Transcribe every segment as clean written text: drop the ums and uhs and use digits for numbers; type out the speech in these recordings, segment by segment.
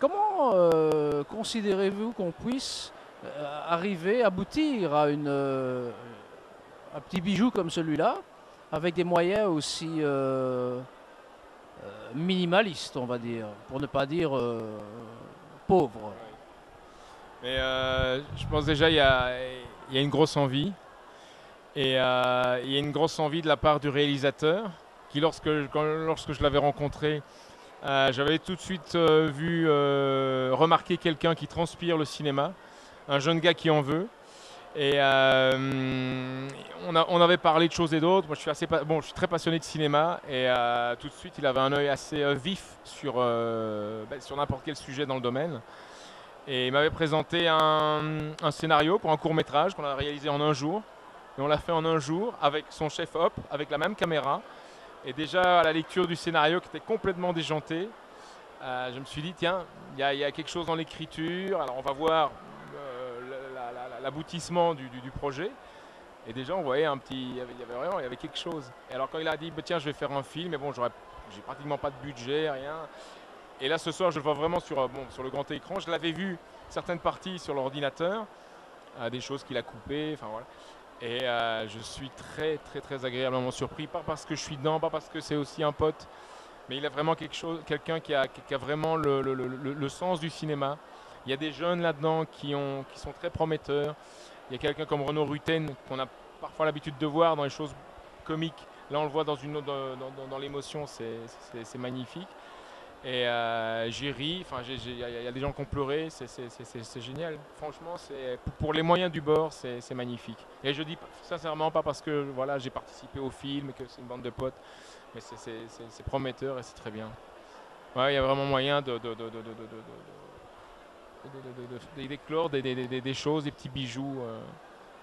Comment considérez-vous qu'on puisse arriver, aboutir à un petit bijou comme celui-là, avec des moyens aussi minimalistes, on va dire, pour ne pas dire pauvres? Ouais. Mais je pense déjà il y a une grosse envie et il y a une grosse envie de la part du réalisateur qui lorsque je l'avais rencontré, j'avais tout de suite remarqué quelqu'un qui transpire le cinéma, un jeune gars qui en veut. Et on avait parlé de choses et d'autres. Moi, je suis très passionné de cinéma et tout de suite, il avait un œil assez vif sur n'importe quel sujet dans le domaine. Et il m'avait présenté un scénario pour un court métrage qu'on a réalisé en un jour. Et on l'a fait en un jour avec son chef op, avec la même caméra. Et déjà à la lecture du scénario qui était complètement déjanté, je me suis dit, tiens, il y a quelque chose dans l'écriture. Alors on va voir l'aboutissement du projet. Et déjà on voyait il y avait quelque chose. Et alors quand il a dit, bah, tiens, je vais faire un film, mais bon, j'ai pratiquement pas de budget, rien. Et là, ce soir, je le vois vraiment sur le grand écran. Je l'avais vu certaines parties sur l'ordinateur, des choses qu'il a coupées, enfin voilà. Et je suis très, très, très agréablement surpris. Pas parce que je suis dedans, pas parce que c'est aussi un pote, mais il a vraiment quelqu'un qui a vraiment le sens du cinéma. Il y a des jeunes là-dedans qui sont très prometteurs. Il y a quelqu'un comme Renaud Rutten qu'on a parfois l'habitude de voir dans les choses comiques. Là, on le voit dans l'émotion, c'est magnifique. Et j'ai ri, enfin, il y a des gens qui ont pleuré, c'est génial. Franchement, pour les moyens du bord, c'est magnifique. Et je dis sincèrement pas parce que voilà, j'ai participé au film et que c'est une bande de potes, mais c'est prometteur et c'est très bien. Ouais, il y a vraiment moyen d'éclore des choses, des petits bijoux.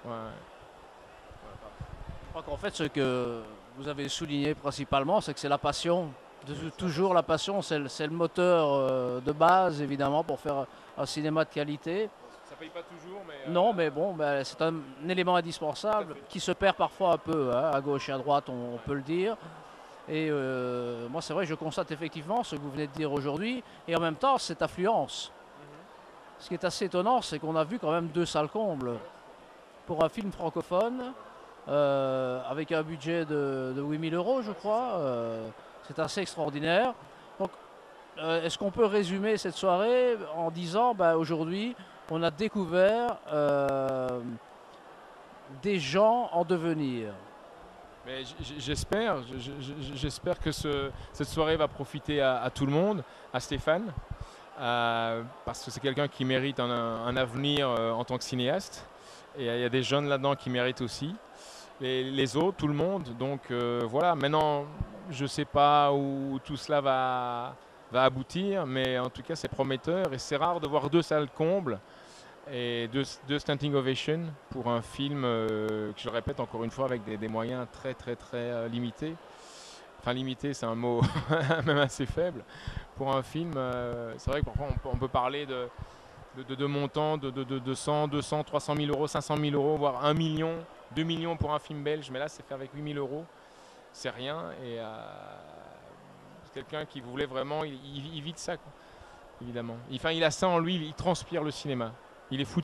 Ouais. Je crois qu'en fait, ce que vous avez souligné principalement, c'est que c'est la passion. Toujours la passion, c'est le moteur de base, évidemment, pour faire un cinéma de qualité. Ça paye pas toujours, mais Non, mais bon, ben, c'est un élément tout à indispensable fait. qui se perd parfois un peu, hein, à gauche et à droite, on peut le dire. Et moi, c'est vrai que je constate effectivement ce que vous venez de dire aujourd'hui, et en même temps, cette affluence. Ce qui est assez étonnant, c'est qu'on a vu quand même deux salles combles pour un film francophone, avec un budget de 8 000 euros, je crois. C'est assez extraordinaire. Donc, est-ce qu'on peut résumer cette soirée en disant, bah, aujourd'hui, on a découvert des gens en devenir? Mais j'espère que cette soirée va profiter à tout le monde, à Stéphane, parce que c'est quelqu'un qui mérite un avenir en tant que cinéaste. Et il y a des jeunes là-dedans qui méritent aussi. Les autres, tout le monde. Donc voilà, maintenant, je ne sais pas où tout cela va aboutir, mais en tout cas, c'est prometteur. Et c'est rare de voir deux salles combles et deux standing ovations pour un film que je répète encore une fois avec des moyens très très très limités. Enfin limité, c'est un mot même assez faible pour un film. C'est vrai que parfois on peut parler de montants de 100, 200, 300 000 euros, 500 000 euros, voire 1 million, 2 millions pour un film belge, mais là c'est fait avec 8 000 euros, c'est rien. Et c'est quelqu'un qui voulait vraiment, il vit de ça, quoi, évidemment. Enfin, il a ça en lui, il transpire le cinéma. Il est fou.